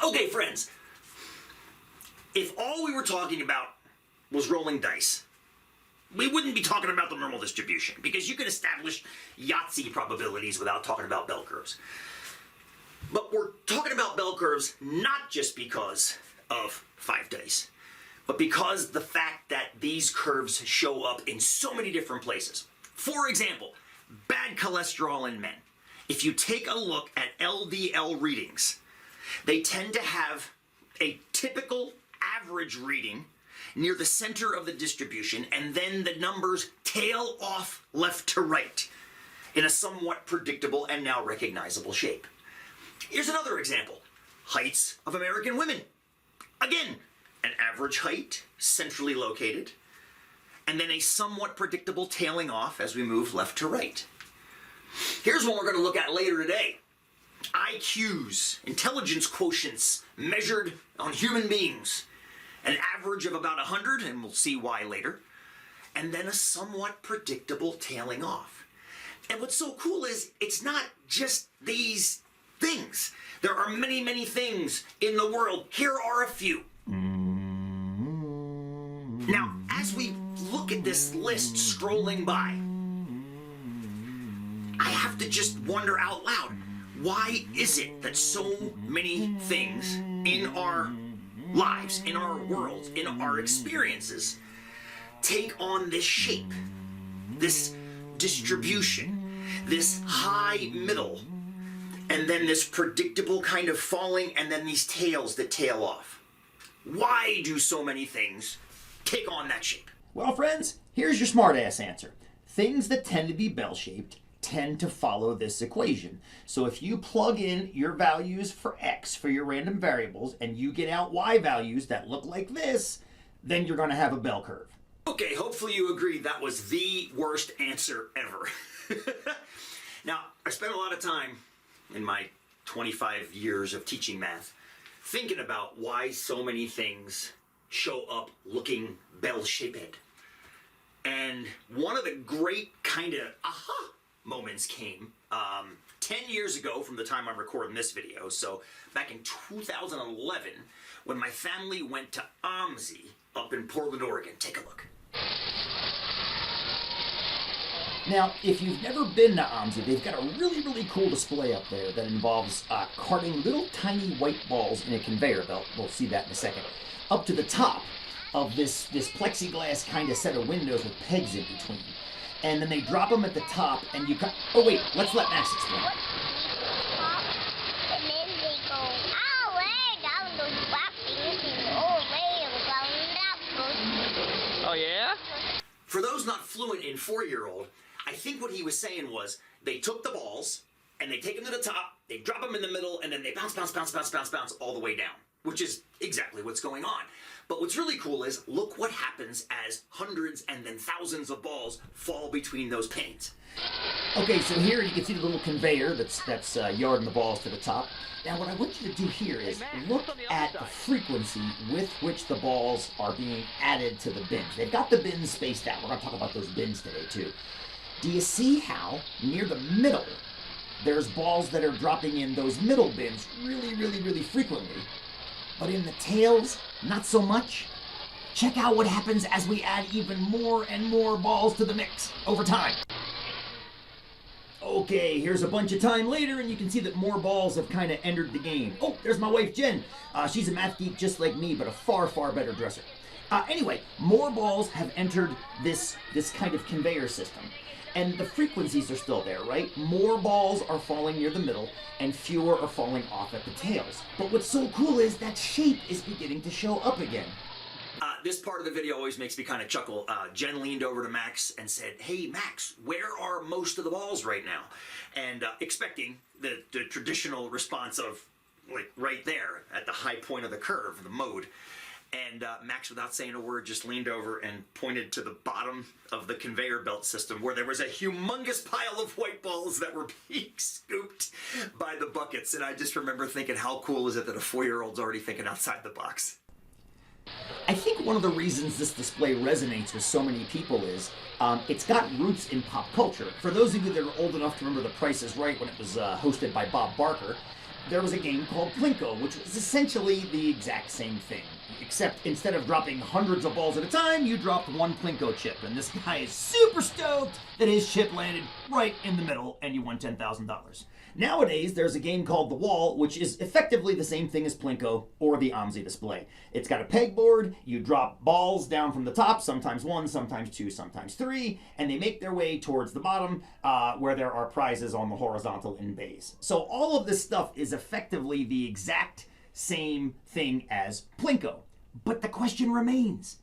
Okay, friends, if all we were talking about was rolling dice, we wouldn't be talking about the normal distribution, because you can establish Yahtzee probabilities without talking about bell curves. But we're talking about bell curves not just because of 5 dice, but because the fact that these curves show up in so many different places. For example, bad cholesterol in men. If you take a look at LDL readings, they tend to have a typical average reading near the center of the distribution, and then the numbers tail off left to right in a somewhat predictable and now recognizable shape. Here's another example. Heights of American women. Again, an average height, centrally located, and then a somewhat predictable tailing off as we move left to right. Here's one we're going to look at later today. IQs, intelligence quotients, measured on human beings. An average of about 100, and we'll see why later. And then a somewhat predictable tailing off. And what's so cool is it's not just these things. There are many, many things in the world. Here are a few. Now, as we look at this list scrolling by, I have to just wonder out loud, why is it that so many things in our lives, in our worlds, in our experiences, take on this shape, this distribution, this high middle, and then this predictable kind of falling, and then these tails that tail off? Why do so many things take on that shape? Well, friends, here's your smart-ass answer. Things that tend to be bell-shaped tend to follow this equation. So if you plug in your values for X for your random variables and you get out Y values that look like this, then you're going to have a bell curve. Okay, hopefully you agree that was the worst answer ever. Now, I spent a lot of time in my 25 years of teaching math thinking about why so many things show up looking bell-shaped. And one of the great kind of aha moments came 10 years ago from the time I'm recording this video. So back in 2011, when my family went to OMSI up in Portland, Oregon. Take a look. Now, if you've never been to OMSI, they've got a really, really cool display up there that involves carting little tiny white balls in a conveyor belt. We'll see that in a second. Up to the top of this plexiglass kind of set of windows with pegs in between. And then they drop them at the top, and you cut. Oh wait, let's let Max explain. And then they go all way down those black things and all way around. Oh yeah? For those not fluent in 4-year-old, I think what he was saying was they took the balls and they take them to the top, they drop them in the middle, and then they bounce all the way down, which is exactly what's going on. But what's really cool is look what happens as hundreds and then thousands of balls fall between those pins. Okay, so here you can see the little conveyor that's yarding the balls to the top. Now what I want you to do here is look at the frequency with which the balls are being added to the bins. They've got the bins spaced out. We're going to talk about those bins today too. Do you see how near the middle there's balls that are dropping in those middle bins really, really, really frequently, but in the tails, not so much? Check out what happens as we add even more and more balls to the mix over time. Okay, here's a bunch of time later, and you can see that more balls have kind of entered the game. Oh, there's my wife, Jen. She's a math geek just like me, but a far, far better dresser. Anyway, more balls have entered this kind of conveyor system. And the frequencies are still there, right? More balls are falling near the middle, and fewer are falling off at the tails. But what's so cool is that shape is beginning to show up again. This part of the video always makes me kind of chuckle. Jen leaned over to Max and said, "Hey, Max, where are most of the balls right now?" And expecting the traditional response of, like, right there at the high point of the curve, the mode. And Max, without saying a word, just leaned over and pointed to the bottom of the conveyor belt system where there was a humongous pile of white balls that were being scooped by the buckets. And I just remember thinking, how cool is it that a 4-year-old's already thinking outside the box? I think one of the reasons this display resonates with so many people is it's got roots in pop culture. For those of you that are old enough to remember The Price is Right when it was hosted by Bob Barker, there was a game called Plinko, which was essentially the exact same thing. Except instead of dropping hundreds of balls at a time, you dropped one Plinko chip. And this guy is super stoked that his chip landed right in the middle and you won $10,000. Nowadays, there's a game called The Wall, which is effectively the same thing as Plinko or the OMSI display. It's got a pegboard, you drop balls down from the top, sometimes one, sometimes two, sometimes three, and they make their way towards the bottom where there are prizes on the horizontal in bays. So all of this stuff is effectively the exact same thing as Plinko. But the question remains,